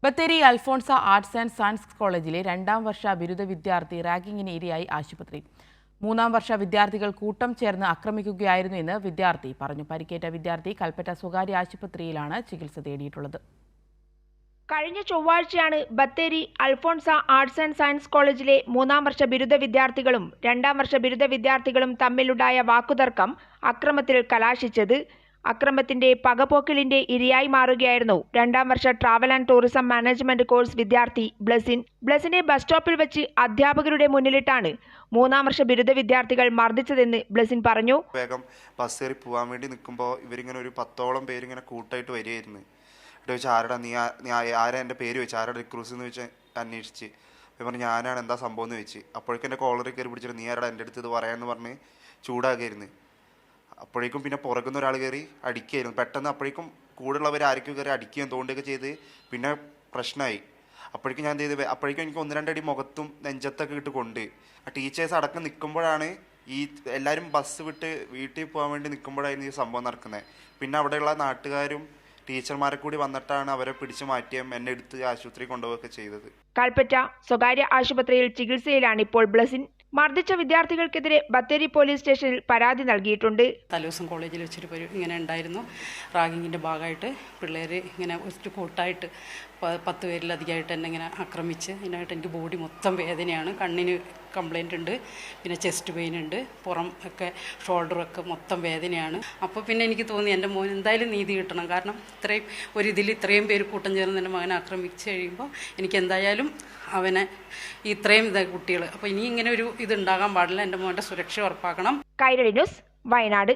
Bathery Alphonsa arts and science കോളേജിലെ 2ാം വർഷ ബിരുദ വിദ്യാർത്ഥി റാഗിങ്ങിന് ഇരയായി ആശുപത്രി. 3ാം വർഷ വിദ്യാർത്ഥികൾ കൂട്ടം ചേർന്ന് ആക്രമിക്കുകയായിരുന്നു എന്ന് വിദ്യാർത്ഥി പറഞ്ഞു. പരിക്കേറ്റ വിദ്യാർത്ഥി കൽപ്പറ്റ സ്വകാര്യ ആശുപത്രിയിലാണ് ചികിത്സ തേടിയിട്ടുള്ളത്. കഴിഞ്ഞ ചൊവ്വാഴ്ചയാണ് Bathery Alphonsa arts and science കോളേജിലെ 3ാം വർഷ ബിരുദ വിദ്യാർത്ഥികളും 2ാം വർഷ ബിരുദ വിദ്യാർത്ഥികളും തമ്മിലുണ്ടായ വാക്കുതർക്കം അക്രമത്തിൽ കലാശിച്ചത്. അക്രമത്തിന്റെ പകപോക്കലിന്റെ ഇരയായി മാറുകയായിരുന്നു 2ാം വർഷ travel and tourism management course വിദ്യാർത്ഥി ബ്ലസിൻ. ബ്ലസിനെ ബസ് സ്റ്റോപ്പിൽ വെച്ച് അധ്യാപകരുടെ മുന്നിലിട്ടാണ് 3ാം വർഷ ബിരുദ വിദ്യാർത്ഥികൾ മർദ്ദിച്ചതെന്ന് ബ്ലസിൻ പറഞ്ഞു. വേഗം ബസ് കയറി പോകാൻ വേണ്ടി നിൽക്കുമ്പോൾ ഇവരിങ്ങനെ ഒരു 10ഓളം പേരിങ്ങനെ കൂട്ടായിട്ട് വരികയായിരുന്നു. ചോദിച്ചാൽ ആരുടെ നീ ആരാ എൻ്റെ പേര് ചോദിച്ചു, ആരുടെ റിക്രൂസ് എന്ന് വെച്ച് അന്വേഷിച്ച് പറഞ്ഞു ഞാനാണ്, എന്താ സംഭവം എന്ന് ചോദിച്ചു. അപ്പോഴേക്കും എൻ്റെ കോളറിൽ കയറി പിടിച്ചിട്ട് നീ ആരുടെ എൻ്റെ അടുത്ത് ഇത് പറയാമെന്ന് പറഞ്ഞ് ചൂടാക്കിയായിരുന്നു. അപ്പോഴേക്കും പിന്നെ പുറകുന്ന ഒരാൾ കയറി അടിക്കുകയായിരുന്നു. പെട്ടെന്ന് അപ്പോഴേക്കും കൂടുള്ളവർ ആർക്കും കയറി അടിക്കുകയും തോണ്ടുകയൊക്കെ ചെയ്ത് പിന്നെ പ്രശ്നമായി. അപ്പോഴേക്കും ഞാൻ ചെയ്ത് അപ്പോഴേക്കും എനിക്ക് 1-2 അടി മുഖത്തും നെഞ്ചത്തൊക്കെ ഇട്ട് കൊണ്ട് ആ ടീച്ചേഴ്സ് അടക്കം നിൽക്കുമ്പോഴാണ് ഈ എല്ലാവരും ബസ് വിട്ട് വീട്ടിൽ പോകാൻ വേണ്ടി നിൽക്കുമ്പോഴായിരുന്നു ഈ സംഭവം നടക്കുന്നത്. പിന്നെ അവിടെയുള്ള നാട്ടുകാരും ടീച്ചർമാരെ കൂടി വന്നിട്ടാണ് അവരെ പിടിച്ചു മാറ്റിയും എന്നെ എടുത്ത് ആശുപത്രി കൊണ്ടുപോവുകയൊക്കെ ചെയ്തത്. കൽപ്പറ്റ സ്വകാര്യ ആശുപത്രിയിൽ ചികിത്സയിലാണ് ഇപ്പോൾ ബ്ലസിൻ. മർദ്ദിച്ച വിദ്യാർത്ഥികൾക്കെതിരെ ബത്തേരി പോലീസ് സ്റ്റേഷനിൽ പരാതി നൽകിയിട്ടുണ്ട്. തലേദിവസം കോളേജിൽ വെച്ചൊരു ഇങ്ങനെ ഉണ്ടായിരുന്നു. റാഗിങ്ങിൻ്റെ ഭാഗമായിട്ട് പിള്ളേർ ഇങ്ങനെ ഒരു കൂട്ടായിട്ട് 10 പേരിലധികമായിട്ട് എന്നെ ഇങ്ങനെ ആക്രമിച്ച് ഇതിനായിട്ട് എനിക്ക് ബോഡി മൊത്തം വേദനയാണ്. കണ്ണിന് കംപ്ലൈൻ്റ് ഉണ്ട്, പിന്നെ ചെസ്റ്റ് പെയിൻ ഉണ്ട്, പുറം ഒക്കെ ഷോൾഡറൊക്കെ മൊത്തം വേദനയാണ്. അപ്പോൾ പിന്നെ എനിക്ക് തോന്നി എൻ്റെ മോൻ എന്തായാലും നീതി കിട്ടണം. കാരണം ഇത്രയും പേര് കൂട്ടം ചേർന്ന് എൻ്റെ മകനെ ആക്രമിച്ച് കഴിയുമ്പോൾ എനിക്ക് എന്തായാലും അവനെ ഇത്രയും കുട്ടികൾ അപ്പോൾ ഇനി ഇങ്ങനെ ഒരു ഇതുണ്ടാകാൻ പാടില്ല. എൻ്റെ മോൻ്റെ സുരക്ഷ ഉറപ്പാക്കണം. കൈരളി ന്യൂസ്, വയനാട്.